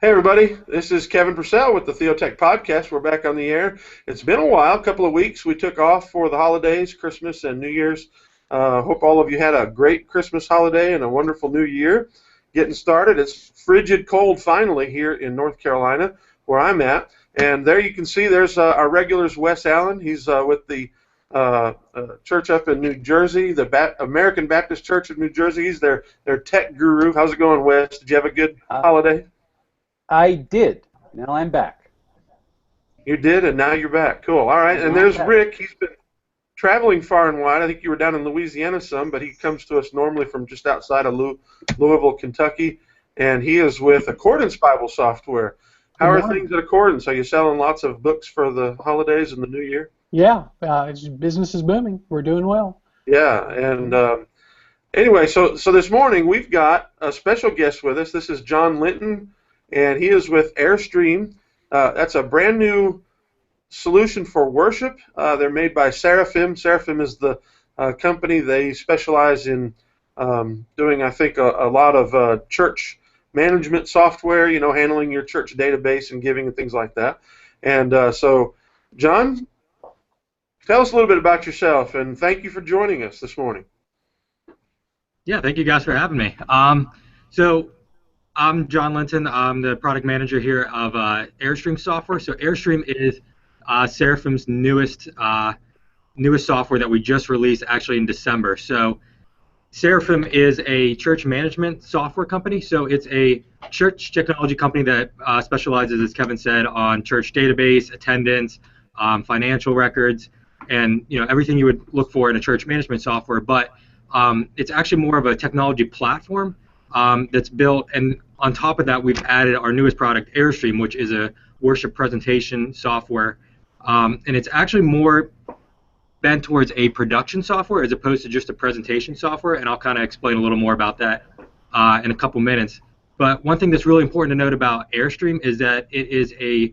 Hey everybody, this is Kevin Purcell with the Theotek podcast. We're back on the air. It's been a while, a couple of weeks. We took off for the holidays, Christmas and New Year's. Hope all of you had a great Christmas holiday and a wonderful New Year. Getting started, it's frigid cold finally here in North Carolina, where I'm at. And there you can see there's our regulars, Wes Allen. He's with the church up in New Jersey, the American Baptist Church of New Jersey. He's their tech guru. How's it going, Wes? Did you have a good holiday? I did. Now I'm back. You did, and now you're back. Cool. All right. And there's Rick. He's been traveling far and wide. I think you were down in Louisiana some, but he comes to us normally from just outside of Louisville, Kentucky, and he is with Accordance Bible Software. How are things at Accordance? Are you selling lots of books for the holidays and the New Year? Yeah, business is booming. We're doing well. Yeah, and anyway, so this morning we've got a special guest with us. This is John Linton, and he is with AirStream. That's a brand new solution for worship. They're made by Seraphim. Seraphim is the company. They specialize in doing, I think, a lot of church management software, handling your church database and giving and things like that. And so, John, tell us a little bit about yourself, and thank you for joining us this morning. Yeah, thank you guys for having me. So I'm John Linton. I'm the product manager here of AirStream software. So AirStream is Seraphim's newest software that we just released actually in December. So Seraphim is a church management software company. So it's a church technology company that specializes, as Kevin said, on church database, attendance, financial records, and everything you would look for in a church management software. But it's actually more of a technology platform that's built, and on top of that, we've added our newest product, AirStream, which is a worship presentation software, and it's actually more bent towards a production software as opposed to just a presentation software, and I'll kind of explain a little more about that in a couple minutes. But one thing that's really important to note about AirStream is that it is a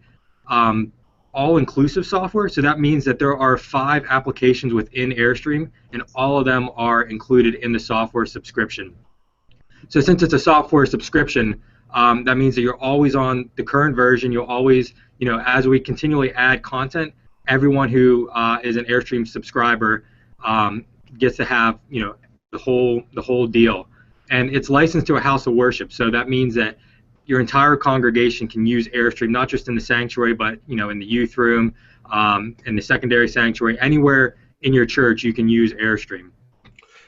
all-inclusive software, so that means that there are 5 applications within AirStream, and all of them are included in the software subscription. So since it's a software subscription, that means that you're always on the current version. You'll always, as we continually add content, everyone who is an AirStream subscriber gets to have, the whole deal. And it's licensed to a house of worship, so that means that your entire congregation can use AirStream, not just in the sanctuary, but in the youth room, in the secondary sanctuary, anywhere in your church you can use AirStream.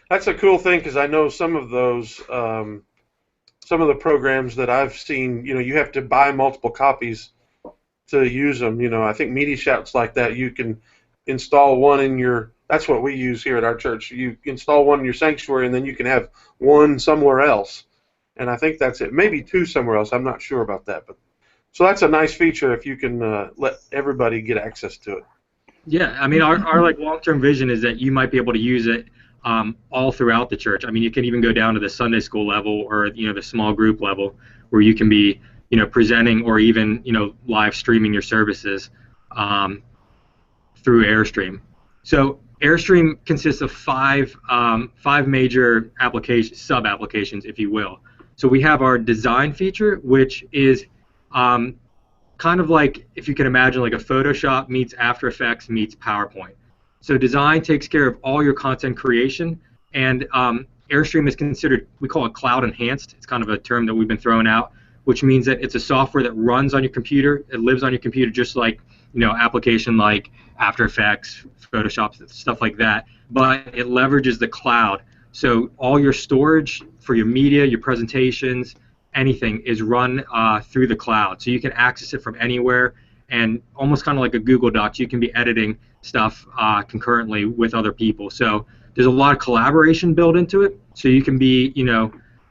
That's a cool thing, because I know some of those, some of the programs that I've seen, you have to buy multiple copies to use them. I think Media Shout's like that. You can install one in your, that's what we use here at our church. You install one in your sanctuary, and then you can have one somewhere else. And I think that's it. Maybe 2 somewhere else. I'm not sure about that. But so that's a nice feature if you can let everybody get access to it. Yeah, I mean, our like long-term vision is that you might be able to use it all throughout the church. I mean, you can even go down to the Sunday school level or the small group level where you can be presenting or even live streaming your services through AirStream. So AirStream consists of 5 major applications, sub-applications, if you will. So we have our design feature, which is kind of like, if you can imagine, like a Photoshop meets After Effects meets PowerPoint. So design takes care of all your content creation, and AirStream is considered, we call it cloud enhanced. It's kind of a term that we've been throwing out, which means that it's a software that runs on your computer. It lives on your computer just like application like After Effects, Photoshop, stuff like that, but it leverages the cloud. So all your storage for your media, your presentations, anything is run through the cloud. So you can access it from anywhere, and almost kind of like a Google Docs, you can be editing stuff concurrently with other people. So there's a lot of collaboration built into it. So you can be,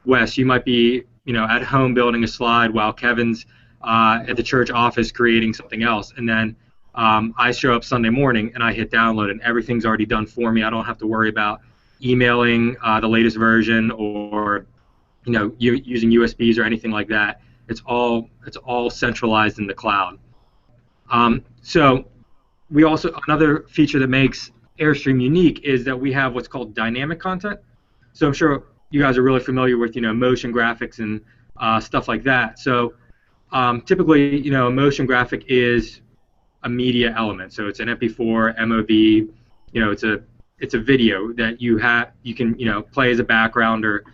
Wes, you might be, at home building a slide while Kevin's at the church office creating something else. And then I show up Sunday morning and I hit download, and everything's already done for me. I don't have to worry about emailing the latest version or using USBs or anything like that. It's all centralized in the cloud. So we also, another feature that makes AirStream unique is that we have what's called dynamic content. So I'm sure you guys are really familiar with motion graphics and stuff like that. So typically, a motion graphic is a media element. So it's an MP4, MOV. It's a video that you can play as a background or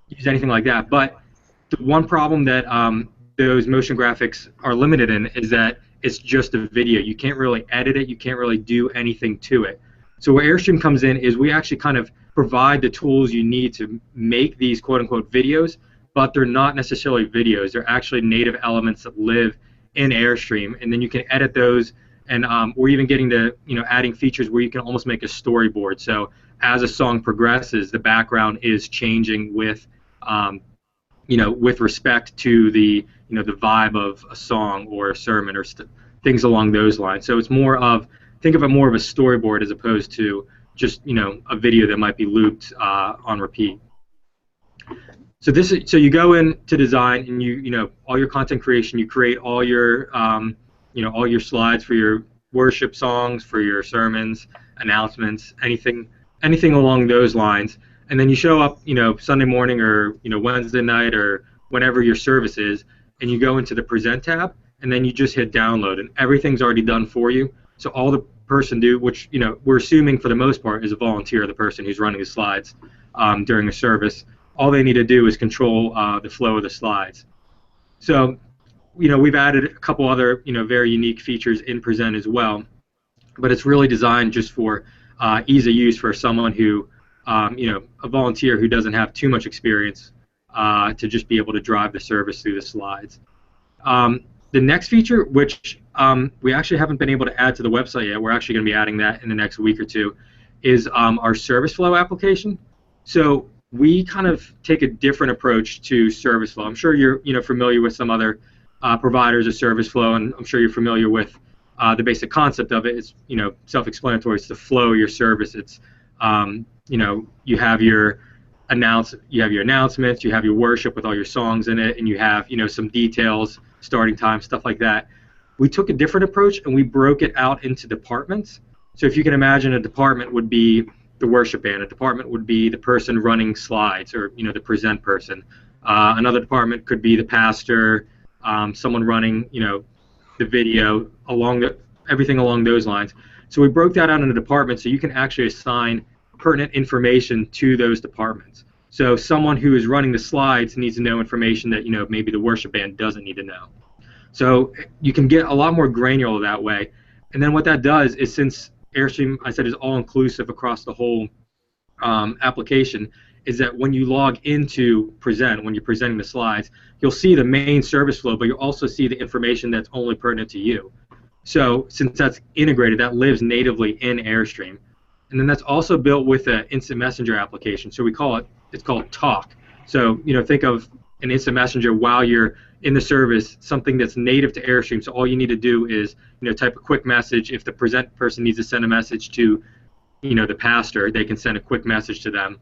use anything like that. But the one problem that those motion graphics are limited in is that it's just a video. You can't really edit it. You can't really do anything to it. So where Airstream comes in is we actually kind of provide the tools you need to make these quote-unquote videos, but they're not necessarily videos. They're actually native elements that live in Airstream, and then you can edit those. And we're even getting to adding features where you can almost make a storyboard. So as a song progresses, the background is changing with with respect to the the vibe of a song or a sermon or things along those lines. So it's more of, think of it more of a storyboard as opposed to just a video that might be looped on repeat. So you go into design and you all your content creation, you create all your all your slides for your worship songs, for your sermons, announcements, anything along those lines. And then you show up, Sunday morning or Wednesday night or whenever your service is, and you go into the Present tab, and then you just hit download, and everything's already done for you. So all the person do, which we're assuming for the most part is a volunteer, the person who's running the slides during a service. All they need to do is control the flow of the slides. So we've added a couple other very unique features in Present as well, but it's really designed just for ease of use for someone who a volunteer who doesn't have too much experience to just be able to drive the service through the slides. The next feature, which we actually haven't been able to add to the website yet, we're actually going to be adding that in the next week or two, is our service flow application. So we kind of take a different approach to service flow. I'm sure you're familiar with some other providers of service flow, and I'm sure you're familiar with the basic concept of it. It's self-explanatory. It's the flow of your service. It's you have your announcements, you have your worship with all your songs in it, and you have some details, starting time, stuff like that. We took a different approach and we broke it out into departments. So if you can imagine, a department would be the worship band, a department would be the person running slides, or the present person. Another department could be the pastor, someone running the video, everything along those lines. So we broke that out into departments so you can actually assign pertinent information to those departments. So someone who is running the slides needs to know information that maybe the worship band doesn't need to know. So you can get a lot more granular that way. And then what that does is, since Airstream, I said, is all inclusive across the whole application, is that when you log into Present, when you're presenting the slides, you'll see the main service flow, but you'll also see the information that's only pertinent to you. So since that's integrated, that lives natively in Airstream. And then that's also built with an instant messenger application. So it's called Talk. So think of an instant messenger while you're in the service, something that's native to Airstream. So all you need to do is type a quick message. If the present person needs to send a message to the pastor, they can send a quick message to them,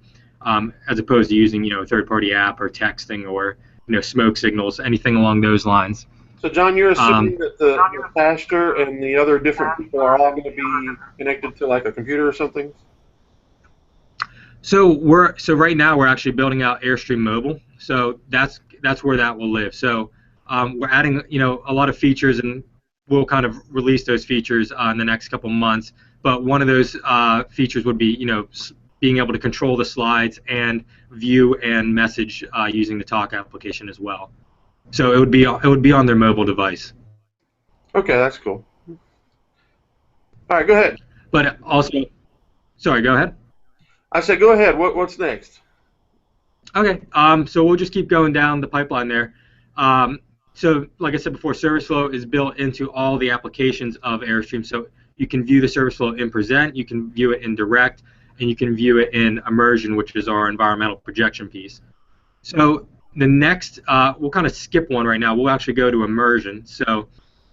as opposed to using a third-party app or texting or smoke signals, anything along those lines. So, John, you're assuming that the pastor and the other different people are all going to be connected to like a computer or something? So right now we're actually building out Airstream Mobile. So that's where that will live. So we're adding a lot of features, and we'll kind of release those features in the next couple months. But one of those features would be being able to control the slides and view and message using the Talk application as well. So it would be on their mobile device. Okay, that's cool. All right, go ahead. But also, sorry, go ahead. I said go ahead. What's next? Okay, so we'll just keep going down the pipeline there. So like I said before, service flow is built into all the applications of Airstream. So you can view the service flow in Present, you can view it in Direct, and you can view it in Immersion, which is our environmental projection piece. So the next, we'll kind of skip one right now. We'll actually go to Immersion. So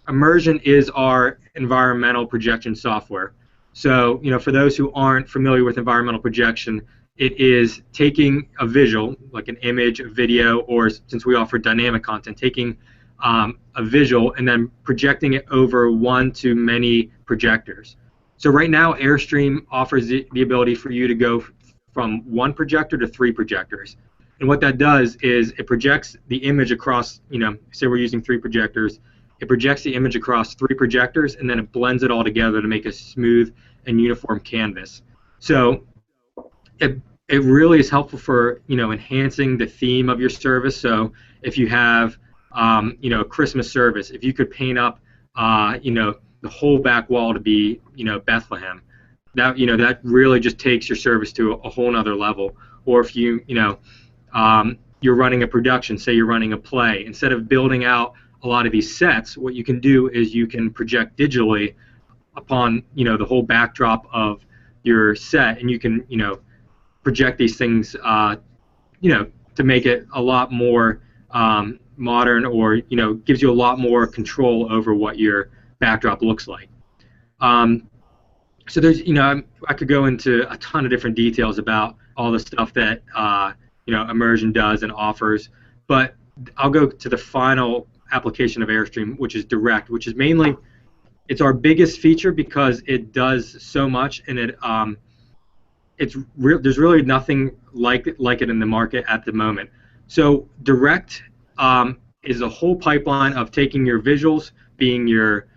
Immersion is our environmental projection software. So, for those who aren't familiar with environmental projection, it is taking a visual, like an image, a video, or since we offer dynamic content, taking a visual and then projecting it over one to many projectors. So right now, Airstream offers the ability for you to go from one projector to 3 projectors. And what that does is it projects the image across, say we're using 3 projectors, it projects the image across 3 projectors, and then it blends it all together to make a smooth and uniform canvas. So it really is helpful for enhancing the theme of your service. So if you have a Christmas service, if you could paint up the whole back wall to be Bethlehem, that really just takes your service to a whole nother level. Or if you're running a production, say you're running a play, instead of building out a lot of these sets, what you can do is you can project digitally upon the whole backdrop of your set, and you can project these things to make it a lot more modern, or gives you a lot more control over what your backdrop looks like. So there's I could go into a ton of different details about all the stuff that Immersion does and offers, but I'll go to the final application of AirStream, which is Direct, which is mainly, it's our biggest feature because it does so much, and there's really nothing like it in the market at the moment. So Direct is a whole pipeline of taking your visuals, being your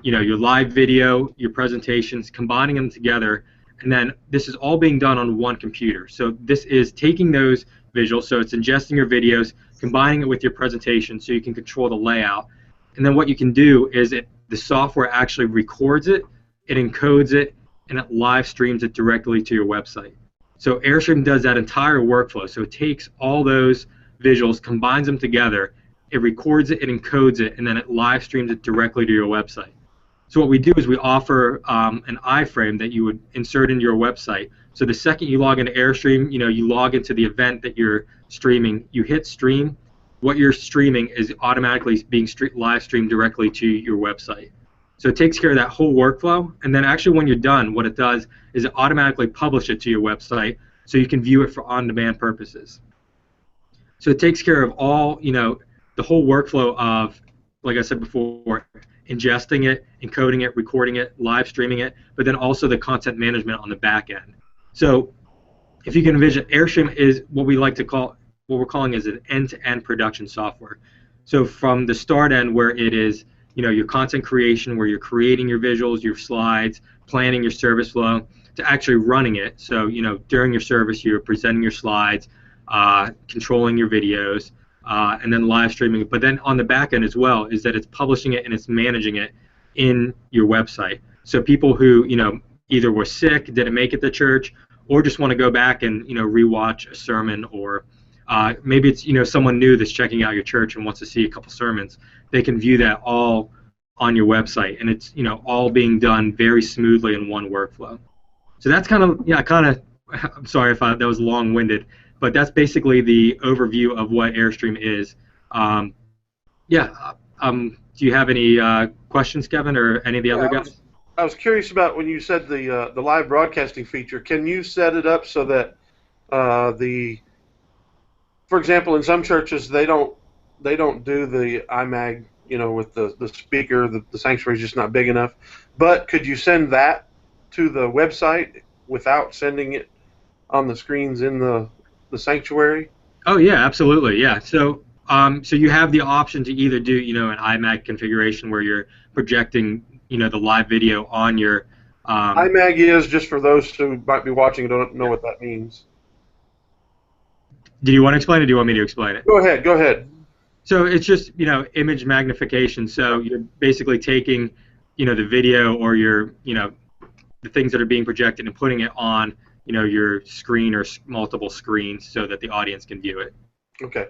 live video, your presentations, combining them together, and then this is all being done on one computer. So this is taking those visuals, so it's ingesting your videos, combining it with your presentation so you can control the layout. And then what you can do is the software actually records it, it encodes it, and it live streams it directly to your website. So AirStream does that entire workflow. So it takes all those visuals, combines them together, it records it, it encodes it, and then it live streams it directly to your website. So what we do is we offer an iframe that you would insert into your website. So the second you log into AirStream, you log into the event that you're streaming, you hit stream, what you're streaming is automatically being live streamed directly to your website. So it takes care of that whole workflow, and then actually when you're done, what it does is it automatically publishes it to your website so you can view it for on-demand purposes. So it takes care of all, the whole workflow of, like I said before, ingesting it, encoding it, recording it, live streaming it, but then also the content management on the back end. So if you can envision, AirStream is what we're calling is an end-to-end production software. So from the start end, where it is your content creation, where you're creating your visuals, your slides, planning your service flow, to actually running it. So during your service, you're presenting your slides, controlling your videos, and then live streaming it. But then on the back end as well is that it's publishing it and it's managing it in your website. So people who either were sick, didn't make it to church, or just want to go back and rewatch a sermon, or maybe it's someone new that's checking out your church and wants to see a couple sermons, they can view that all on your website, and it's all being done very smoothly in one workflow. So that's I'm sorry if that was long-winded, but that's basically the overview of what AirStream is. Do you have any questions, Kevin, or any of the other guys? I was curious about when you said the live broadcasting feature. Can you set it up so that for example, in some churches they don't do the iMag, with the speaker, the sanctuary is just not big enough. But could you send that to the website without sending it on the screens in the sanctuary? Oh yeah, absolutely, yeah. So so you have the option to either do an iMag configuration where you're projecting the live video on your iMag is, just for those who might be watching and don't know what that means. Do you want to explain it, or do you want me to explain it? Go ahead. So it's just image magnification. So you're basically taking the video or your the things that are being projected and putting it on your screen or multiple screens so that the audience can view it. Okay.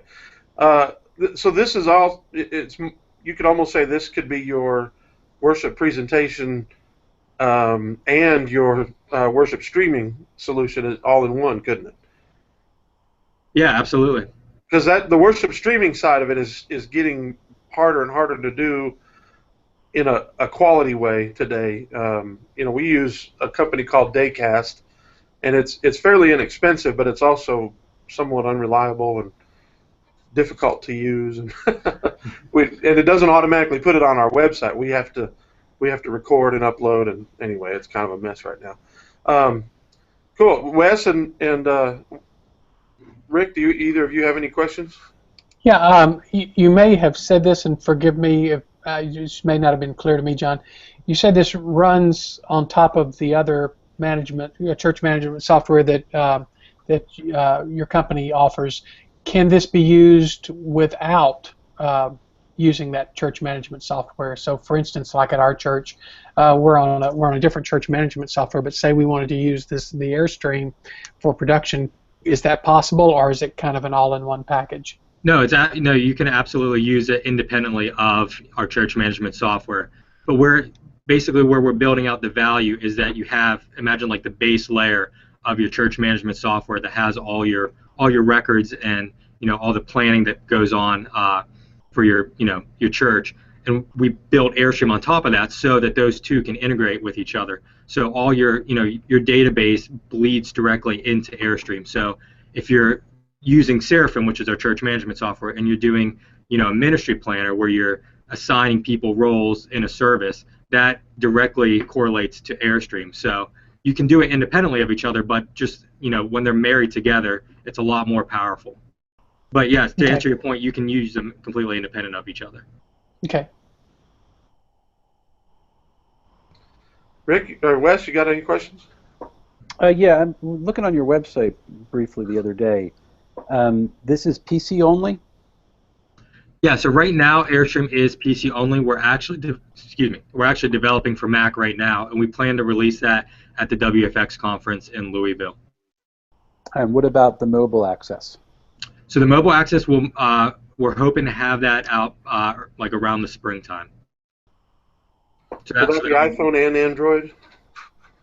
So this is all. You could almost say this could be your worship presentation and your worship streaming solution all in one, couldn't it? Yeah, absolutely. Because the worship streaming side of it is getting harder and harder to do in a quality way today. We use a company called Daycast, and it's fairly inexpensive, but it's also somewhat unreliable and difficult to use, and and it doesn't automatically put it on our website. We have to record and upload, and anyway, it's kind of a mess right now. Cool, Wes, and Rick, do either of you have any questions? Yeah, you may have said this, and forgive me if this may not have been clear to me, John. You said this runs on top of the other management, church management software that your company offers. Can this be used without using that church management software? So, for instance, like at our church, we're on a different church management software, but say we wanted to use the AirStream for production. Is that possible, or is it kind of an all-in-one package? No, no. You can absolutely use it independently of our church management software. But basically where we're building out the value is that you have, imagine like the base layer of your church management software that has all your records and all the planning that goes on for your church. And we built AirStream on top of that so that those two can integrate with each other. So all your database bleeds directly into AirStream. So if you're using Seraphim, which is our church management software, and you're doing, a ministry planner where you're assigning people roles in a service, that directly correlates to AirStream. So you can do it independently of each other, but just, when they're married together, it's a lot more powerful. But yes, to answer your point, you can use them completely independent of each other. Okay. Rick or Wes, you got any questions? Yeah, I'm looking on your website briefly the other day. This is PC only? Yeah, so right now AirStream is PC only. We're actually developing for Mac right now, and we plan to release that at the WFX conference in Louisville. And what about the mobile access? So the mobile access we're hoping to have that out like around the springtime. So that's the iPhone and Android?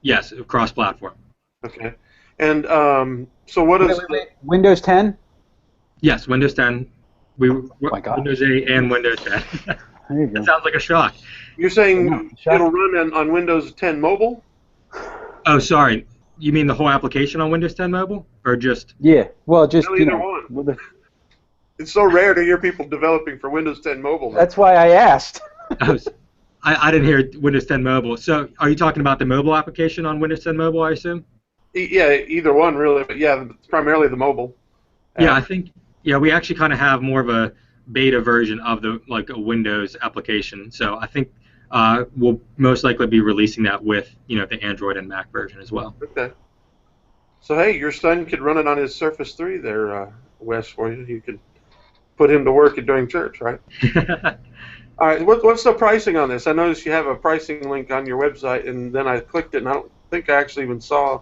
Yes, cross-platform. Okay. And so what is wait. Windows 10? Yes, Windows 10. Windows 8 and Windows 10. There you go. That sounds like a shock. You're saying it'll run on Windows 10 mobile? Oh, sorry. You mean the whole application on Windows 10 mobile, or just? Yeah. Well, just It's so rare to hear people developing for Windows 10 mobile. That's why I asked. I didn't hear Windows 10 mobile. So are you talking about the mobile application on Windows 10 mobile, I assume? Yeah, either one really, but yeah, primarily the mobile. Yeah, I think we actually kind of have more of a beta version of a Windows application. So I think we'll most likely be releasing that with the Android and Mac version as well. Okay. So hey, your son could run it on his Surface 3 there, Wes, for you. You could put him to work during church, right? All right. What's the pricing on this? I noticed you have a pricing link on your website, and then I clicked it, and I don't think I actually even saw.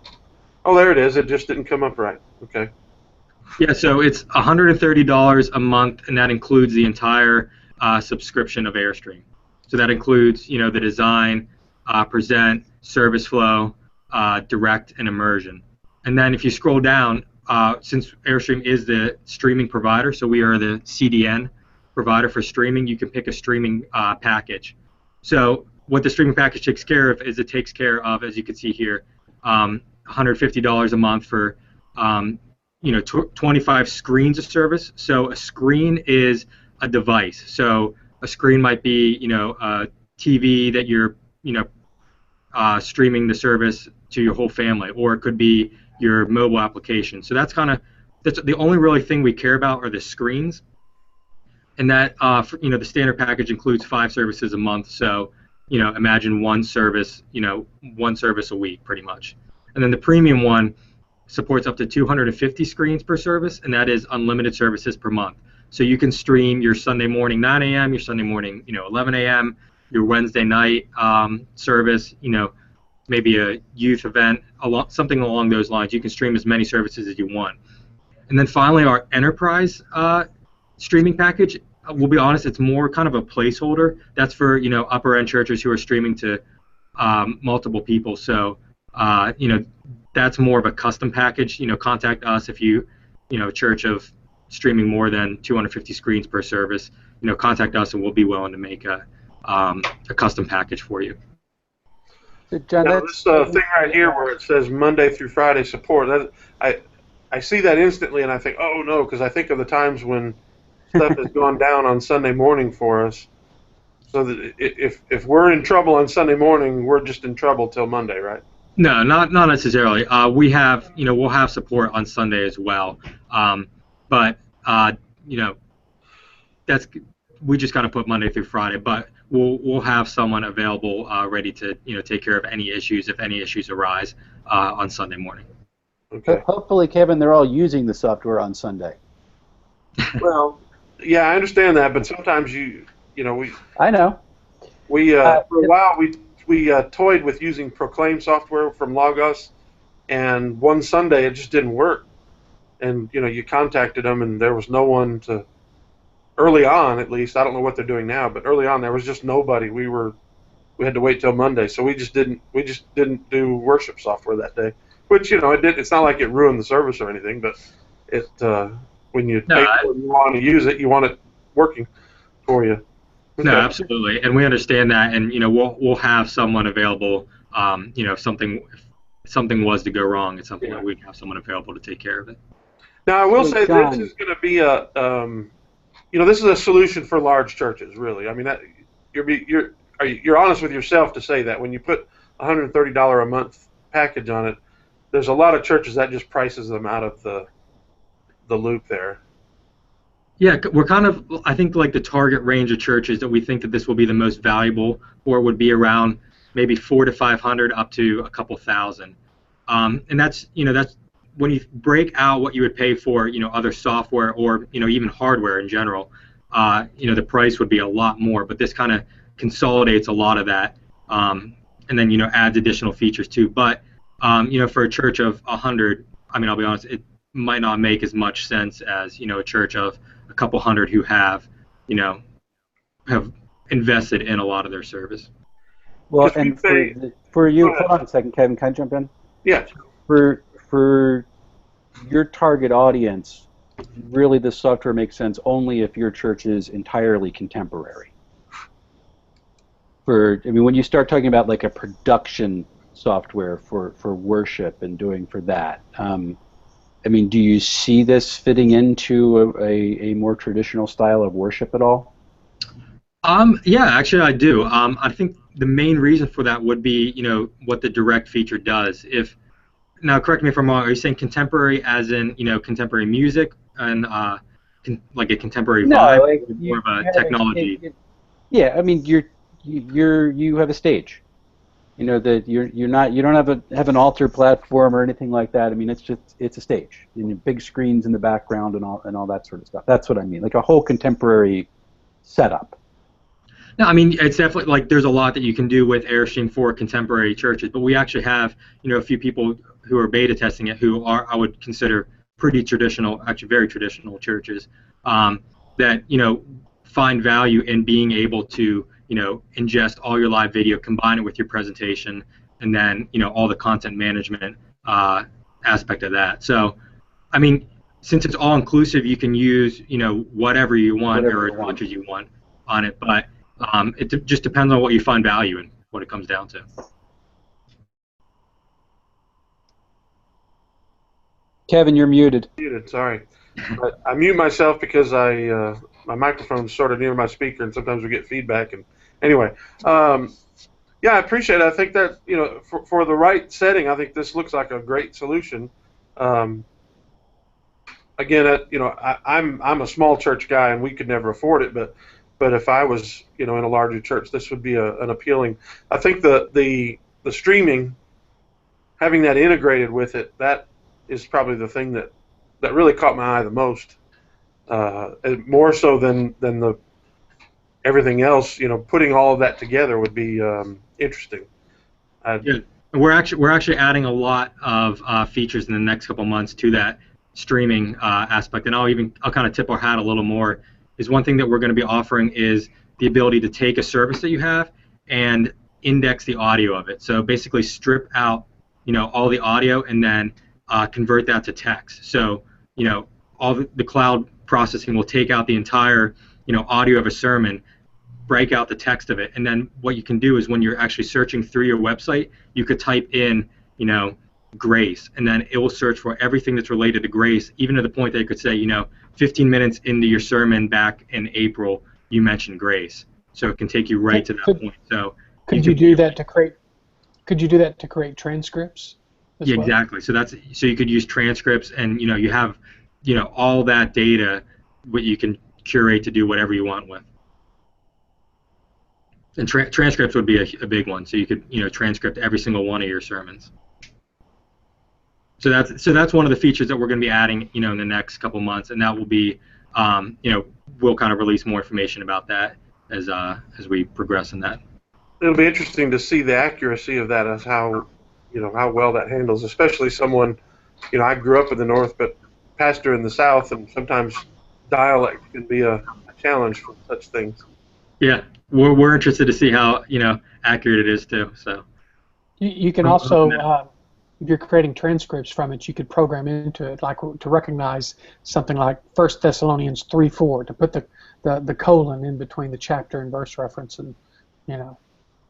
Oh, there it is. It just didn't come up right. Okay. Yeah, so it's $130 a month, and that includes the entire subscription of AirStream. So that includes, the design, present, service flow, direct, and immersion. And then if you scroll down, since AirStream is the streaming provider, so we are the CDN provider for streaming, you can pick a streaming package. So what the streaming package takes care of is it takes care of, as you can see here, $150 a month for 25 screens of service. So a screen is a device. So a screen might be a TV that you're streaming the service to your whole family, or it could be your mobile application. So that's the only really thing we care about are the screens. And that the standard package includes 5 services a month. So imagine one service a week pretty much. And then the premium one supports up to 250 screens per service, and that is unlimited services per month. So you can stream your Sunday morning 9 a.m., your Sunday morning 11 a.m., your Wednesday night service, maybe a youth event, something along those lines. You can stream as many services as you want. And then finally, our enterprise streaming package, we'll be honest, it's more kind of a placeholder. That's for upper-end churches who are streaming to multiple people. So that's more of a custom package. Contact us if you a church of streaming more than 250 screens per service. Contact us and we'll be willing to make a custom package for you. John, now, this thing right here where it says Monday through Friday support, I see that instantly and I think, oh no, because I think of the times when stuff has gone down on Sunday morning for us. So that if we're in trouble on Sunday morning, we're just in trouble till Monday, right? No, not necessarily. We have, we'll have support on Sunday as well. But you know, that's we just kind of put Monday through Friday. But we'll have someone available, ready to take care of any issues if any issues arise on Sunday morning. Okay. Hopefully, Kevin, they're all using the software on Sunday. Well, yeah, I understand that, but sometimes I know. we for a while we toyed with using Proclaim software from Logos, and one Sunday it just didn't work. And you contacted them, and there was no one to. Early on, at least, I don't know what they're doing now, but early on there was just nobody. We had to wait till Monday, so we just didn't do worship software that day. Which it's not like it ruined the service or anything, but it when you pay for it, you want to use it, you want it working for you. Okay. No, absolutely, and we understand that, and we'll have someone available. If something was to go wrong, it's something that we have someone available to take care of it. Now, I will say John, this is going to be this is a solution for large churches, really. I mean, you're honest with yourself to say that when you put $130 a month package on it, there's a lot of churches that just prices them out of the loop there. Yeah, we're kind of, I think, like the target range of churches that we think that this will be the most valuable for would be around maybe 400 to 500 up to a couple thousand. And that's when you break out what you would pay for, other software or, even hardware in general, the price would be a lot more. But this kind of consolidates a lot of that, and then, adds additional features too. But, for a church of 100, I mean, I'll be honest, it might not make as much sense as, a church of a couple hundred who have invested in a lot of their service. Well, and for you, hold on a second, Kevin, can I jump in? Yeah. For your target audience, really this software makes sense only if your church is entirely contemporary. When you start talking about like a production software for worship and doing for that, do you see this fitting into a more traditional style of worship at all? Yeah, actually I do. I think the main reason for that would be, what the direct feature does. Now, correct me if I'm wrong. Are you saying contemporary as in, contemporary music and like a contemporary vibe, like or more of a technology? Yeah, I mean, you have a stage. That you don't have an altar platform or anything like that. I mean, it's a stage. Big screens in the background and all that sort of stuff. That's what I mean. Like a whole contemporary setup. No, I mean, it's definitely like there's a lot that you can do with AirStream for contemporary churches, but we actually have, a few people who are beta testing it who are, I would consider, pretty traditional, actually very traditional churches, that, find value in being able to, ingest all your live video, combine it with your presentation, and then, all the content management aspect of that. So, I mean, since it's all inclusive, you can use, whatever you want or as much as you want on it, but it just depends on what you find value in, what it comes down to. Kevin, you're muted. Muted, sorry. But I mute myself because my microphone's sort of near my speaker, and sometimes we get feedback. And anyway, yeah, I appreciate it. I think that for the right setting, I think this looks like a great solution. Again, I'm a small church guy, and we could never afford it, but if I was in a larger church, this would be an appealing. I think the streaming, having that integrated with it, that is probably the thing that really caught my eye the most, more so than the everything else. Putting all of that together would be interesting. Yeah, we're actually adding a lot of features in the next couple months to that streaming aspect, and I'll kind of tip our hat a little more. Is one thing that we're going to be offering is the ability to take a service that you have and index the audio of it. So basically strip out, all the audio and then convert that to text. So, all the cloud processing will take out the entire, audio of a sermon, break out the text of it, and then what you can do is when you're actually searching through your website, you could type in, grace, and then it will search for everything that's related to grace, even to the point that it could say, 15 minutes into your sermon back in April, you mentioned grace. So it can take you right to that point. So could you do that to create Could you do that to create transcripts as Yeah, well? exactly. So you could use transcripts, and you have all that data, what you can curate to do whatever you want with. And transcripts would be a big one. So you could transcript every single one of your sermons. So that's one of the features that we're going to be adding in the next couple months, and that will be we'll kind of release more information about that as we progress in that. It'll be interesting to see the accuracy of that, as how well that handles, especially someone, I grew up in the North, but pastor in the South, and sometimes dialect can be a challenge for such things. Yeah, we're interested to see how accurate it is too. So You can also, if you're creating transcripts from it, you could program into it, like to recognize something like 1 Thessalonians 3:4, to put the colon in between the chapter and verse reference, and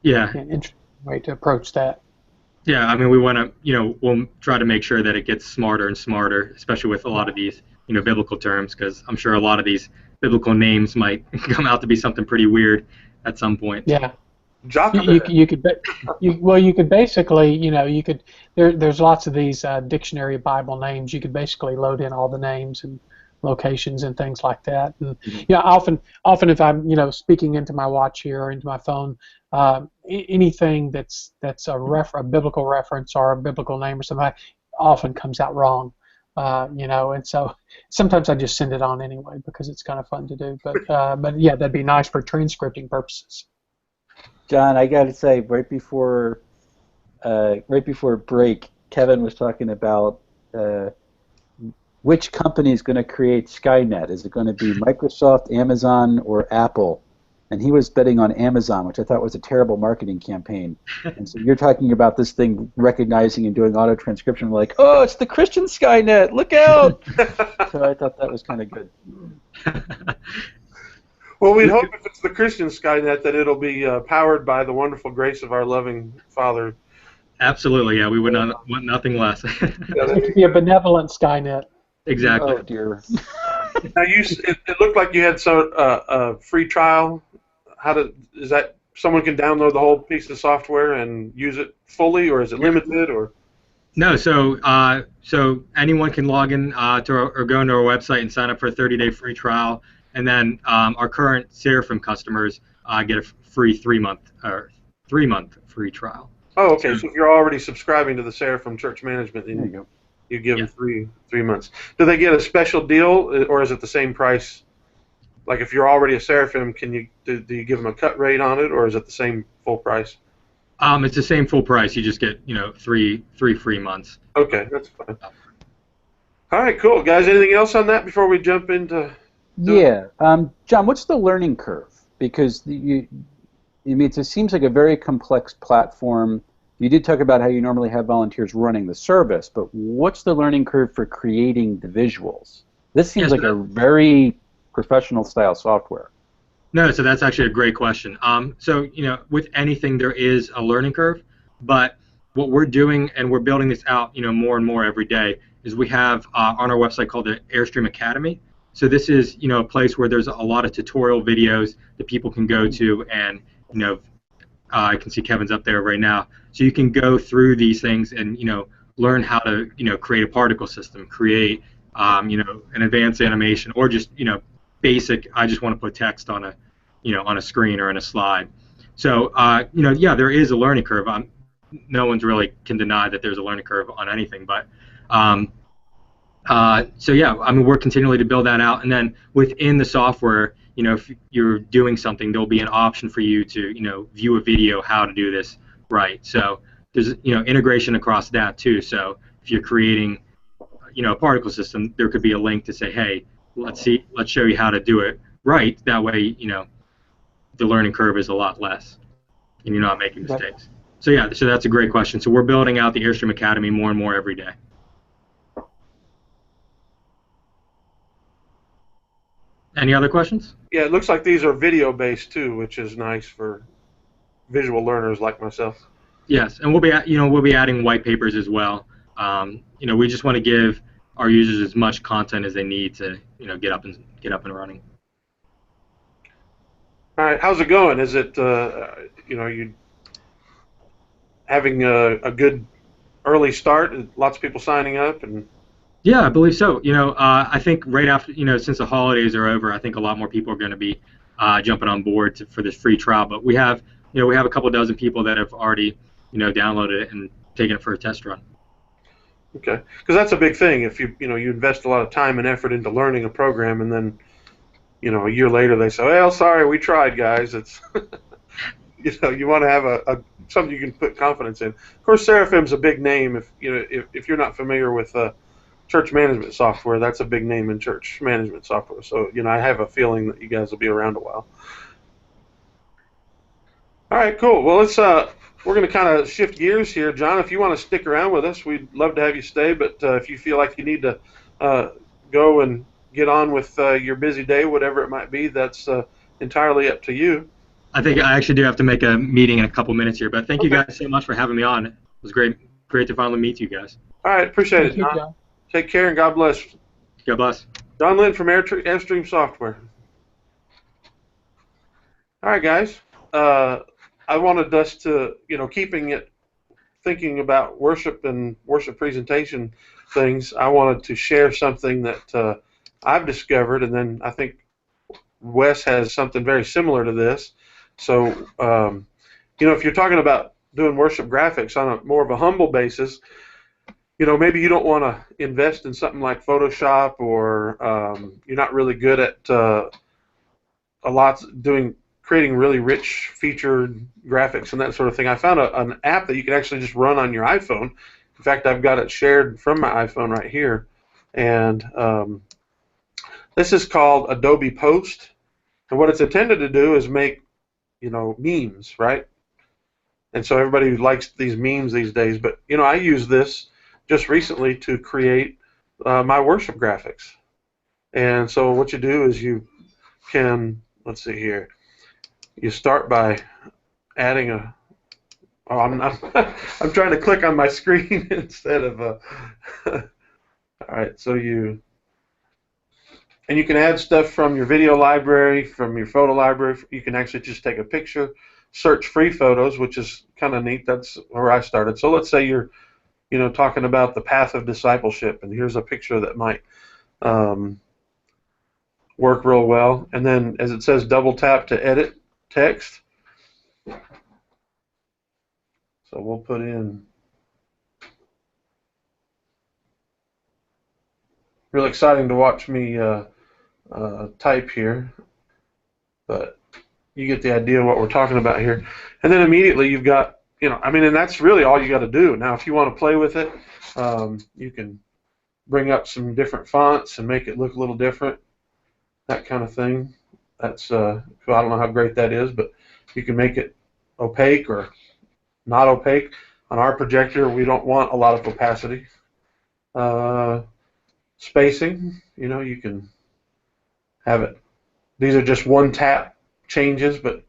yeah, an interesting way to approach that. Yeah, I mean, we want to, we'll try to make sure that it gets smarter and smarter, especially with a lot of these, biblical terms, because I'm sure a lot of these biblical names might come out to be something pretty weird at some point. Yeah. Jochebed. You could basically, there's lots of these dictionary Bible names. You could basically load in all the names and locations and things like that. And often if I'm speaking into my watch here or into my phone, anything that's a biblical reference or a biblical name or something often comes out wrong. And so sometimes I just send it on anyway because it's kind of fun to do. But yeah, that'd be nice for transcripting purposes. John, I got to say, right before break, Kevin was talking about which company is going to create Skynet. Is it going to be Microsoft, Amazon, or Apple? And he was betting on Amazon, which I thought was a terrible marketing campaign. And so you're talking about this thing recognizing and doing auto transcription. We're like, oh, it's the Christian Skynet! Look out! So I thought that was kind of good. Well, we'd hope if it's the Christian Skynet that it'll be powered by the wonderful grace of our loving Father. Absolutely, yeah. We would not want nothing less. It could be a benevolent Skynet. Exactly. Oh dear. Now, it looked like you had a free trial. Is that someone can download the whole piece of software and use it fully, or is it limited, or? No, so anyone can log in or go into our website and sign up for a 30-day free trial. And then our current Seraphim customers get a free 3-month free trial. Oh, okay. So if you're already subscribing to the Seraphim Church Management, then you give them 3 months. Do they get a special deal, or is it the same price? Like if you're already a Seraphim, do you give them a cut rate on it, or is it the same full price? It's the same full price. You just get 3 free months. Okay, that's fine. All right, cool, guys. Anything else on that before we jump into? Yeah, John, what's the learning curve? Because it seems like a very complex platform. You did talk about how you normally have volunteers running the service, but what's the learning curve for creating the visuals? This seems like a very professional style software. No, so that's actually a great question. So with anything there is a learning curve, but what we're doing, and we're building this out, more and more every day, is we have on our website called the AirStream Academy. So this is, a place where there's a lot of tutorial videos that people can go to, and, I can see Kevin's up there right now. So you can go through these things and, learn how to, create a particle system, create, an advanced animation, or just, basic, I just want to put text on a screen or in a slide. So, yeah, there is a learning curve. No one's really can deny that there's a learning curve on anything, but so yeah, I mean, we're continually to build that out, and then within the software, if you're doing something, there'll be an option for you to, view a video how to do this right. So there's, integration across that too. So if you're creating, a particle system, there could be a link to say, hey, let's show you how to do it right. That way, the learning curve is a lot less, and you're not making mistakes. So yeah, so that's a great question. So we're building out the AirStream Academy more and more every day. Any other questions? Yeah, it looks like these are video-based too, which is nice for visual learners like myself. Yes, and we'll be adding white papers as well. We just want to give our users as much content as they need to get up and running. All right, how's it going? Is it you having a good early start? Lots of people signing up, and Yeah, I believe so. I think right after, since the holidays are over, I think a lot more people are going to be jumping on board for this free trial. But we have a couple dozen people that have already, downloaded it and taken it for a test run. okay, because that's a big thing. If you invest a lot of time and effort into learning a program, and then a year later they say, "Well, sorry, we tried, guys." It's you want to have a something you can put confidence in. Of course, Seraphim's a big name. If you're not familiar with church management software, that's a big name in church management software. So I have a feeling that you guys will be around a while. All right, cool. Well, we're going to kind of shift gears here, John. If you want to stick around with us, we'd love to have you stay. But if you feel like you need to go and get on with your busy day, whatever it might be, that's entirely up to you. I think I actually do have to make a meeting in a couple minutes here, but thank you Okay. guys so much for having me on. It was great to finally meet you guys. All right, appreciate Thank it, you, John. John. Take care and God bless. God bless. John Linton from AirStream Software. All right, guys. I wanted us to, thinking about worship and worship presentation things, I wanted to share something that I've discovered, and then I think Wes has something very similar to this. So, if you're talking about doing worship graphics on a more of a humble basis, maybe you don't want to invest in something like Photoshop, or you're not really good at creating really rich featured graphics and that sort of thing. I found an app that you can actually just run on your iPhone. In fact, I've got it shared from my iPhone right here, and this is called Adobe Post. And what it's intended to do is make memes, right? And so everybody likes these memes these days. But I use this just recently to create my worship graphics. And so what you do is you can, let's see here, you start by adding I'm I'm trying to click on my screen instead of all right, so you can add stuff from your video library, from your photo library. You can actually just take a picture, search free photos, which is kind of neat. That's where I started. So let's say you're talking about the path of discipleship, and here's a picture that might work real well. And then, as it says, double tap to edit text. So we'll put in, real exciting to watch me type here, but you get the idea of what we're talking about here. And then immediately you've got, and that's really all you got to do. Now, if you want to play with it, you can bring up some different fonts and make it look a little different, that kind of thing. That's, I don't know how great that is, but you can make it opaque or not opaque. On our projector, we don't want a lot of opacity. Spacing, you can have it. These are just one tap changes, but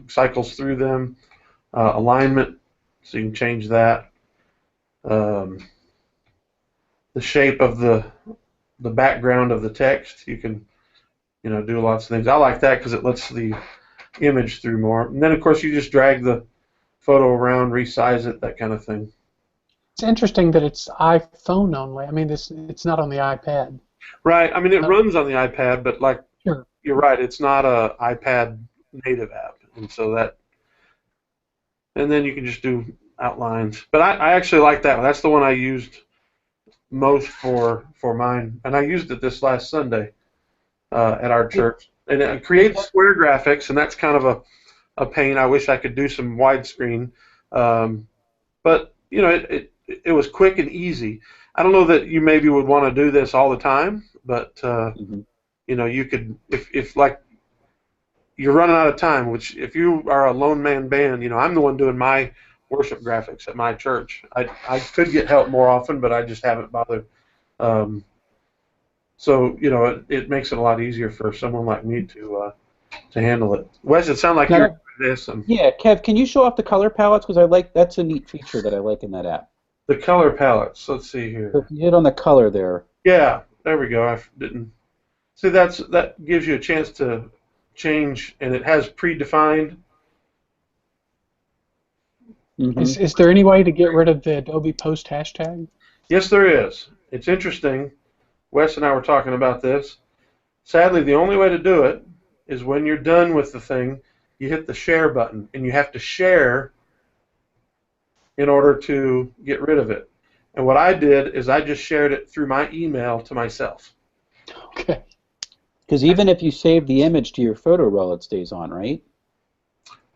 cycles through them. Alignment, so you can change that. The shape of the background of the text, you can do lots of things. I like that because it lets the image through more. And then of course you just drag the photo around, resize it, that kind of thing. It's interesting that it's iPhone only. I mean, it's not on the iPad. Right. I mean, it runs on the iPad, but Sure. You're right. It's not a iPad native app, and so and then you can just do outlines. But I actually like that one. That's the one I used most for mine, and I used it this last Sunday at our church. And it creates square graphics, and that's kind of a pain. I wish I could do some widescreen, but it was quick and easy. I don't know that you maybe would want to do this all the time, but you could, if like you're running out of time, which if you are a lone man band, I'm the one doing my worship graphics at my church. I could get help more often, but I just haven't bothered. So it makes it a lot easier for someone like me to handle it. Wes, it sounds like you're doing this. Yeah, Kev, can you show off the color palettes? Because that's a neat feature that I like in that app. The color palettes. Let's see here. So if you hit on the color there. Yeah, there we go. I didn't see that gives you a chance to change, and it has predefined. Is there any way to get rid of the Adobe post hashtag? Yes, there is. It's interesting. Wes and I were talking about this. Sadly, the only way to do it is when you're done with the thing, you hit the share button, and you have to share in order to get rid of it. And what I did is I just shared it through my email to myself. Okay. Because even if you save the image to your photo roll, it stays on, right?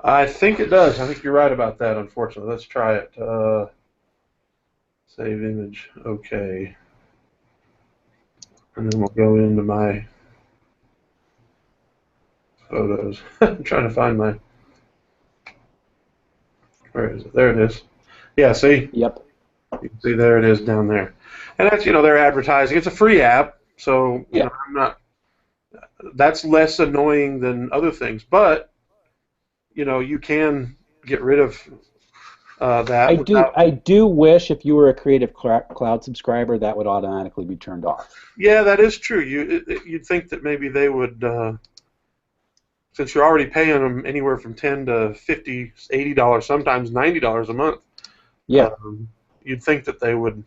I think it does. I think you're right about that, unfortunately. Let's try it. Save image. Okay. And then we'll go into my photos. I'm trying to find my... Where is it? There it is. Yeah, see? Yep. You can see there it is down there. And that's, they're advertising. It's a free app, so Yeah. I'm not... That's less annoying than other things, but you can get rid of that. I do wish if you were a Creative Cloud subscriber that would automatically be turned off. Yeah, that is true. You'd think that maybe they would, since you're already paying them anywhere from $10 to $50, $80, sometimes $90 a month. Yeah. You'd think that they would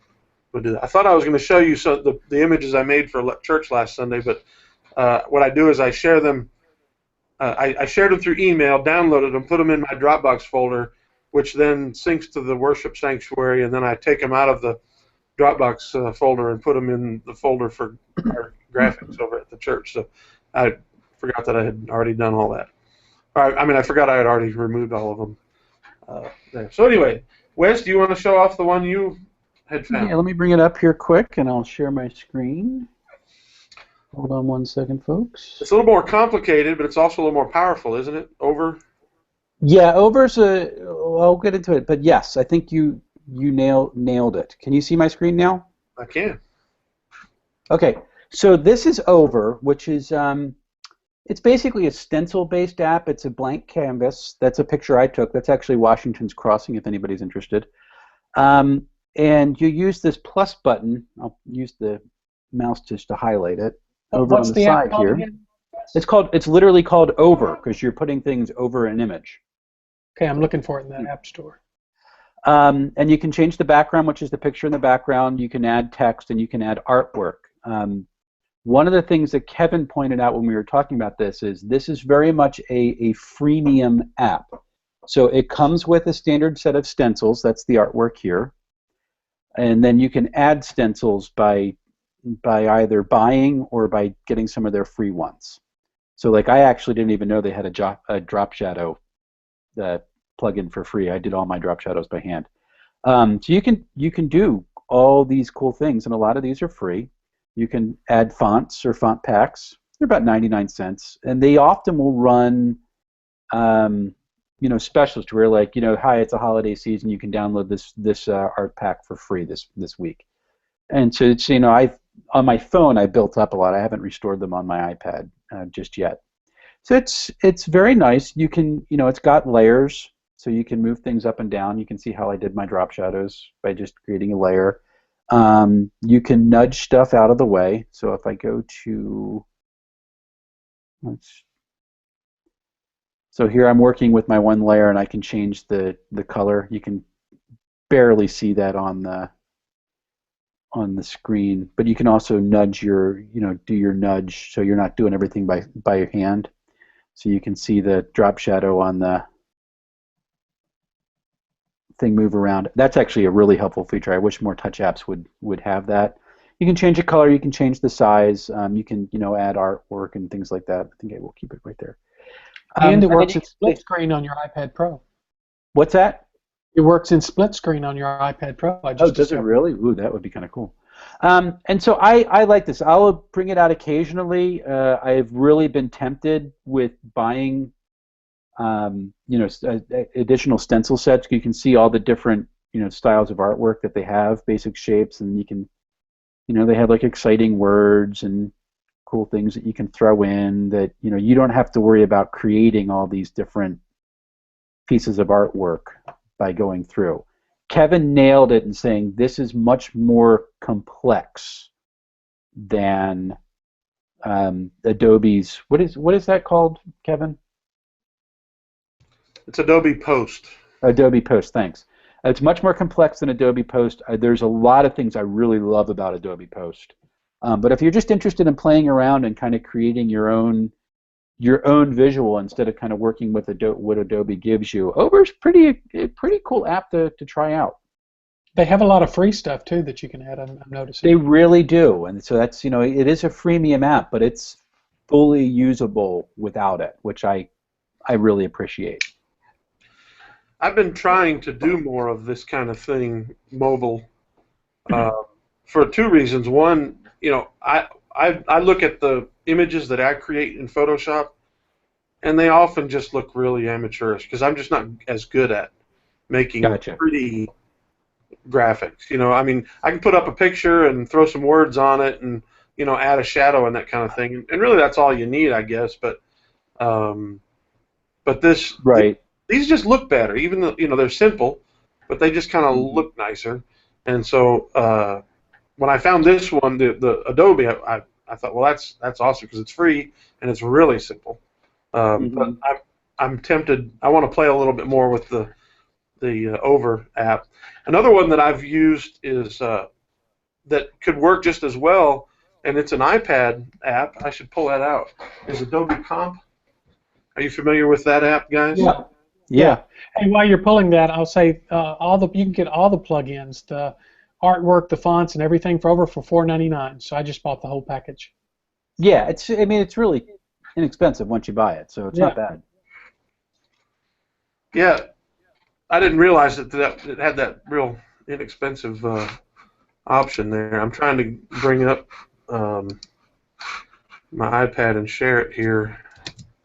do that. I thought I was going to show you the images I made for church last Sunday, but what I do is I share them. I shared them through email, downloaded them, put them in my Dropbox folder, which then syncs to the worship sanctuary, and then I take them out of the Dropbox folder and put them in the folder for our graphics over at the church. So I forgot that I had already done all that. I forgot I had already removed all of them there. So anyway, Wes, do you want to show off the one you had found? Yeah, let me bring it up here quick, and I'll share my screen. Hold on one second, folks. It's a little more complicated, but it's also a little more powerful, isn't it? Over? Yeah, Over's I'll get into it, but yes, I think you nailed it. Can you see my screen now? I can. Okay, so this is Over, which is it's basically a stencil-based app. It's a blank canvas. That's a picture I took. That's actually Washington's Crossing, if anybody's interested. And you use this plus button. I'll use the mouse just to highlight it. Over What's on the the app side called here. again? It's literally called Over because you're putting things over an image. Okay, I'm looking for it in the App Store. And you can change the background, which is the picture in the background. You can add text and you can add artwork. One of the things that Kevin pointed out when we were talking about this is very much a freemium app. So it comes with a standard set of stencils. That's the artwork here. And then you can add stencils by either buying or by getting some of their free ones. So like I actually didn't even know they had a drop shadow plugin for free. I did all my drop shadows by hand. So you can do all these cool things, and a lot of these are free. You can add fonts or font packs. They're about 99 cents, and they often will run specials to where like hi, it's a holiday season. You can download this art pack for free this week. And so it's on my phone I built up a lot. I haven't restored them on my iPad just yet. So it's very nice. You can it's got layers, so you can move things up and down. You can see how I did my drop shadows by just creating a layer. You can nudge stuff out of the way. So if I go to so here I'm working with my one layer, and I can change the color. You can barely see that on the screen, but you can also nudge do your nudge, so you're not doing everything by your hand. So you can see the drop shadow on the thing move around. That's actually a really helpful feature. I wish more touch apps would have that. You can change the color, you can change the size, you can add artwork and things like that. I think I will keep it right there. And it works in split screen on your iPad Pro. What's that? It works in split screen on your iPad Pro. Does it really? Ooh, that would be kind of cool. And so I like this. I'll bring it out occasionally. I've really been tempted with buying, additional stencil sets. You can see all the different, styles of artwork that they have, basic shapes, and you can, they have like exciting words and cool things that you can throw in that, you don't have to worry about creating all these different pieces of artwork by going through. Kevin nailed it in saying this is much more complex than Adobe's. What is that called, Kevin? It's Adobe Post. Adobe Post, thanks. It's much more complex than Adobe Post. There's a lot of things I really love about Adobe Post. But if you're just interested in playing around and kind of creating your own visual instead of kind of working with what Adobe gives you, Over's a pretty cool app to try out. They have a lot of free stuff too that you can add. I'm noticing. They really do, and so that's it is a freemium app, but it's fully usable without it, which I really appreciate. I've been trying to do more of this kind of thing mobile for two reasons. One, I look at the images that I create in Photoshop, and they often just look really amateurish because I'm just not as good at making pretty graphics. I mean, I can put up a picture and throw some words on it and add a shadow and that kind of thing, and really that's all you need, I guess. But this right. These just look better, even though they're simple, but they just kind of look nicer. And so when I found this one, the Adobe, I thought, well, that's awesome because it's free and it's really simple. But I'm tempted. I want to play a little bit more with the Over app. Another one that I've used is that could work just as well, and it's an iPad app. I should pull that out. Is Adobe Comp? Are you familiar with that app, guys? Yeah. Hey, while you're pulling that, I'll say you can get all the plugins, the artwork, the fonts, and everything for $4.99. So I just bought the whole package. Yeah, it's really inexpensive once you buy it, so it's not bad. Yeah, I didn't realize that it had that real inexpensive option there. I'm trying to bring up my iPad and share it here.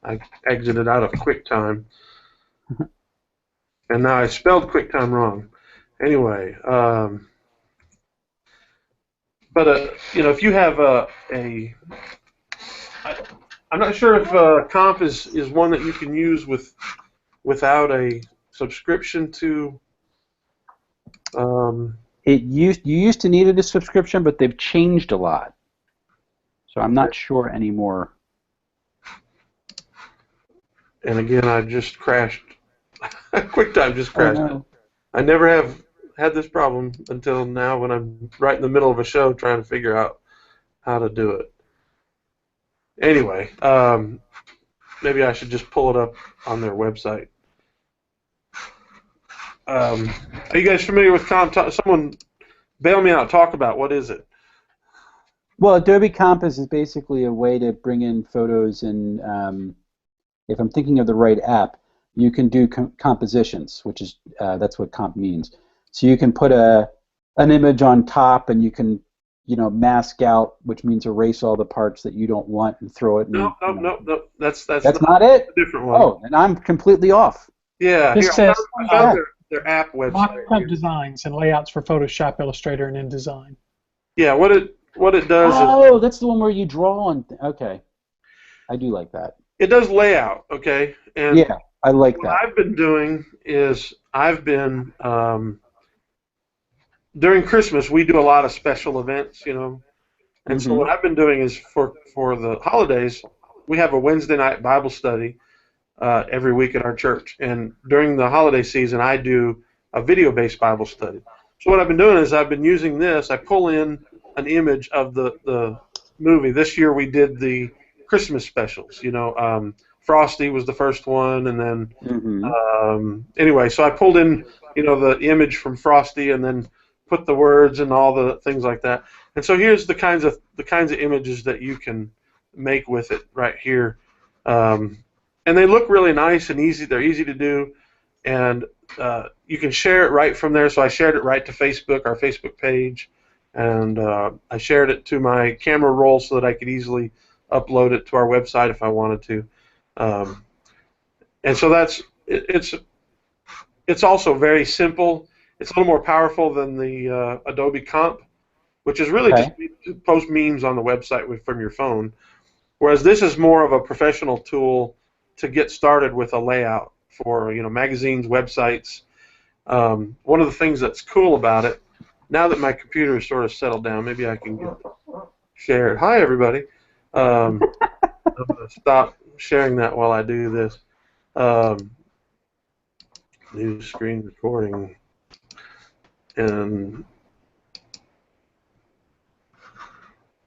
I exited out of QuickTime, and now I spelled QuickTime wrong. Anyway, but if you have I'm not sure if Comp is one that you can use without a subscription to. You used to need a subscription, but they've changed a lot, so I'm not sure anymore. And again, I just crashed. QuickTime just crashed. Oh, no. I never have had this problem until now when I'm right in the middle of a show trying to figure out how to do it. Anyway, maybe I should just pull it up on their website. Are you guys familiar with Comp? Someone bail me out. Talk about what is it? Well, Adobe Comp is basically a way to bring in photos, and if I'm thinking of the right app, you can do compositions, which is that's what Comp means. So you can put an image on top, and you can mask out, which means erase all the parts that you don't want and throw it. No. That's not it. A different one. Oh, and I'm completely off. Yeah, This says I found their app website. Mock-up designs and layouts for Photoshop, Illustrator, and InDesign. Yeah, what it does is. Oh, that's the one where you draw on. Okay, I do like that. It does layout, okay? And yeah, I like that. What I've been doing is during Christmas we do a lot of special events, and so what I've been doing is for the holidays we have a Wednesday night Bible study every week at our church, and during the holiday season I do a video-based Bible study. So what I've been doing is I've been using this. I pull in an image of the movie. This year we did the Christmas specials. Frosty was the first one, and then anyway, so I pulled in the image from Frosty, and then put the words and all the things like that. And so here's the kinds of images that you can make with it right here, and they look really nice and easy. They're easy to do, and you can share it right from there. So I shared it right to Facebook, our Facebook page, and I shared it to my camera roll so that I could easily upload it to our website if I wanted to. And so it's also very simple. It's a little more powerful than the Adobe Comp, which is really just post memes on the website from your phone. Whereas this is more of a professional tool to get started with a layout for magazines, websites. One of the things that's cool about it, now that my computer is sort of settled down, maybe I can share it. Hi, everybody. I'm going to stop sharing that while I do this. New screen recording. And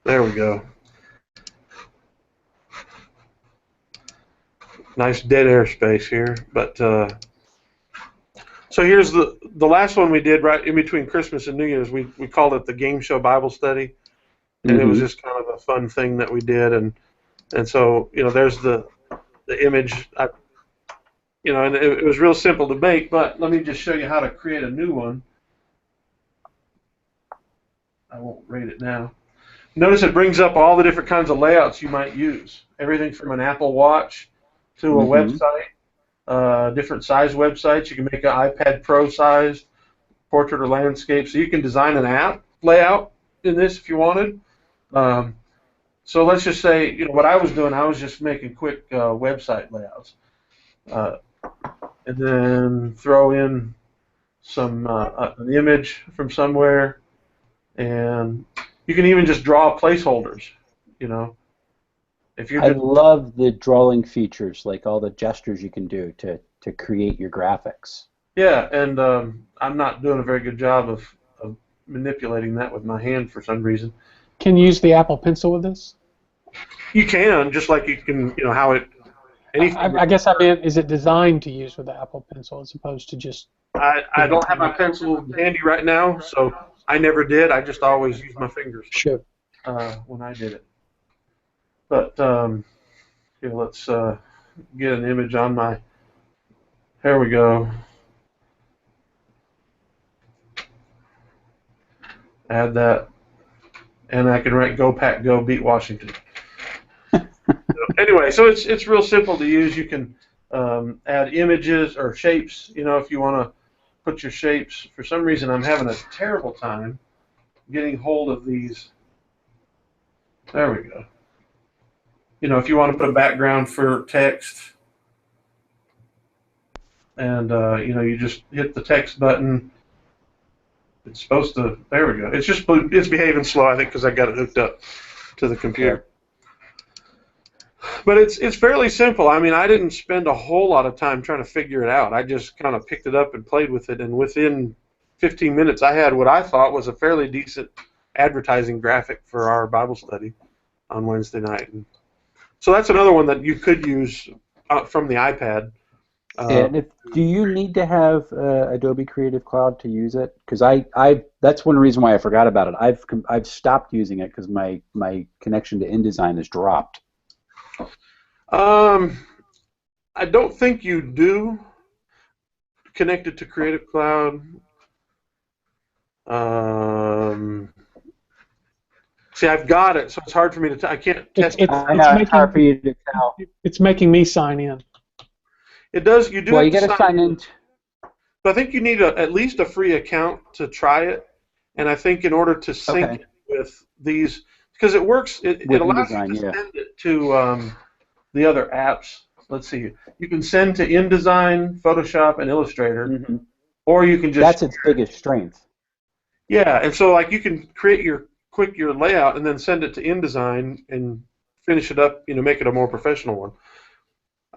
there we go. Nice dead air space here. But so here's the last one we did right in between Christmas and New Year's. We called it the Game Show Bible Study, and it was just kind of a fun thing that we did. And so there's the image. And it was real simple to make. But let me just show you how to create a new one. I won't rate it now. Notice it brings up all the different kinds of layouts you might use. Everything from an Apple Watch to a website, different size websites. You can make an iPad Pro size, portrait or landscape. So you can design an app layout in this if you wanted. So let's just say, what I was doing, I was just making quick website layouts. And then throw in some an image from somewhere. And you can even just draw placeholders, If you're I love the drawing features, like all the gestures you can do to create your graphics. Yeah, and I'm not doing a very good job of manipulating that with my hand for some reason. Can you use the Apple Pencil with this? You can, just like you can, how it. I guess I mean, is it designed to use with the Apple Pencil as opposed to just? I don't have my pencil handy right now, so I never did. I just always used my fingers. Sure. When I did it. But here, let's get an image on my. Here we go. Add that, and I can write "Go Pack Go, beat Washington." Anyway, so it's real simple to use. You can add images or shapes. If you want to put your shapes. For some reason, I'm having a terrible time getting hold of these. There we go. If you want to put a background for text, and you just hit the text button. It's supposed to. There we go. It's behaving slow, I think, because I got it hooked up to the computer. But it's fairly simple. I mean, I didn't spend a whole lot of time trying to figure it out. I just kind of picked it up and played with it, and within 15 minutes, I had what I thought was a fairly decent advertising graphic for our Bible study on Wednesday night. And so that's another one that you could use from the iPad. And do you need to have Adobe Creative Cloud to use it? Because that's one reason why I forgot about it. I've stopped using it because my connection to InDesign has dropped. I don't think you do connect it to Creative Cloud. See, I've got it, so it's hard for me to. I can't test. It's hard for you to tell. It's making me sign in. It does. You do. Well, have you to got to sign in. But I think you need at least a free account to try it, and I think in order to sync it with these, because it works, it allows you to send it to the other apps. Let's see. You can send to InDesign, Photoshop, and Illustrator, or you can just. That's its biggest strength. Yeah, and so like you can create your layout and then send it to InDesign and finish it up. Make it a more professional one.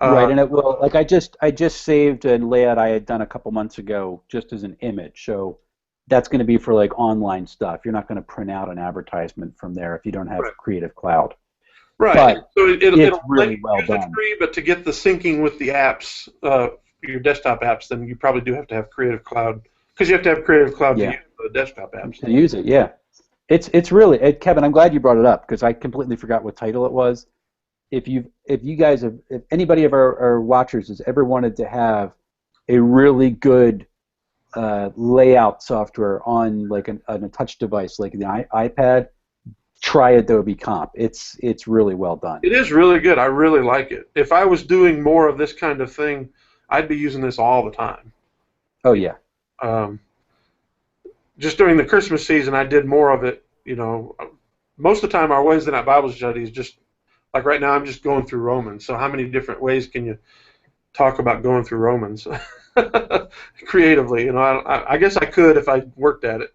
Right, and it will. Like I just saved a layout I had done a couple months ago just as an image. So that's going to be for like online stuff. You're not going to print out an advertisement from there if you don't have Creative Cloud. Right. But so it'll really well done. It's free, but to get the syncing with the apps, your desktop apps, then you probably do have to have Creative Cloud because you have to have Creative Cloud to use the desktop apps. To use it, yeah. It's really Kevin. I'm glad you brought it up because I completely forgot what title it was. If anybody of our watchers has ever wanted to have a really good layout software on like a touch device like the iPad, try Adobe Comp. It's really well done. It is really good. I really like it. If I was doing more of this kind of thing, I'd be using this all the time. Oh yeah. Just during the Christmas season, I did more of it. Most of the time, our Wednesday night Bible study is just like right now. I'm just going through Romans. So how many different ways can you talk about going through Romans creatively? I guess I could if I worked at it,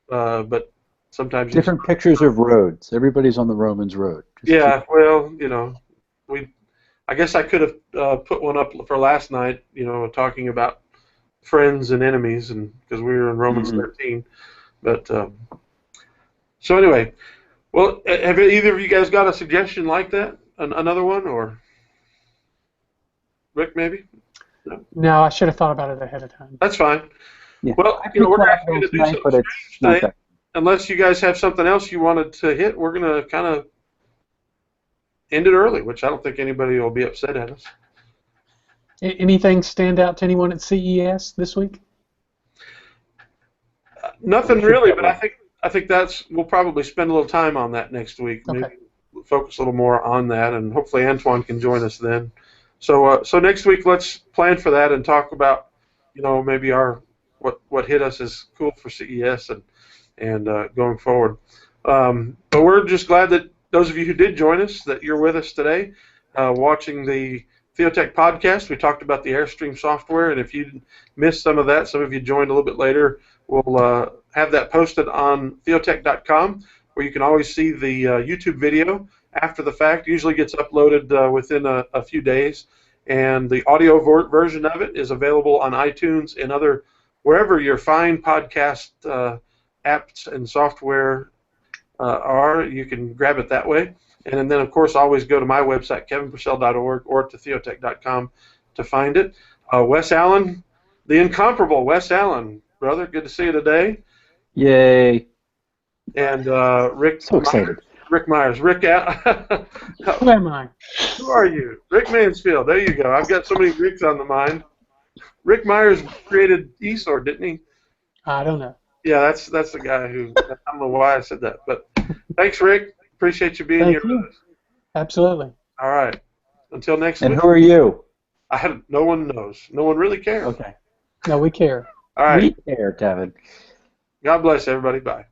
but sometimes different pictures of roads. Everybody's on the Romans road. I guess I could have put one up for last night. Talking about friends and enemies, and because we were in Romans Mhm. 13. But so anyway, well, have either of you guys got a suggestion like that? Another one, or Rick maybe? No, I should have thought about it ahead of time. That's fine. Yeah. Well, I you know, picked we're one actually going to do tonight, something but it's strange not today. that. Unless you guys have something else you wanted to hit, we're going to kind of end it early, which I don't think anybody will be upset at us. Anything stand out to anyone at CES this week? Nothing We should really, but cover I think we'll probably spend a little time on that next week. Maybe Okay. focus a little more on that, and hopefully Antoine can join us then. So next week let's plan for that and talk about, you know, maybe what hit us as cool for CES and going forward. But we're just glad that those of you who did join us, that you're with us today, watching the Theotek podcast. We talked about the AirStream software, and if you missed some of that, some of you joined a little bit later, we'll have that posted on theotek.com, where you can always see the YouTube video after the fact. Usually gets uploaded within a few days, and the audio version of it is available on iTunes and other wherever your fine podcast apps and software are. You can grab it that way. And then, of course, always go to my website, kevinpurcell.org, or to theotek.com to find it. Wes Allen, the incomparable Wes Allen, brother, good to see you today. Yay! And Rick So excited. Myers. Rick, Who am I? who are you? Rick Mansfield. There you go. I've got so many Ricks on the mind. Rick Myers created eSword, didn't he? I don't know. Yeah, that's the guy who. I don't know why I said that, but thanks, Rick. Appreciate you being Thank here you. with us. Absolutely. All right. Until next And week. who are you? No one knows. No one really cares. Okay. No, we care. All right. We care, Kevin. God bless everybody. Bye.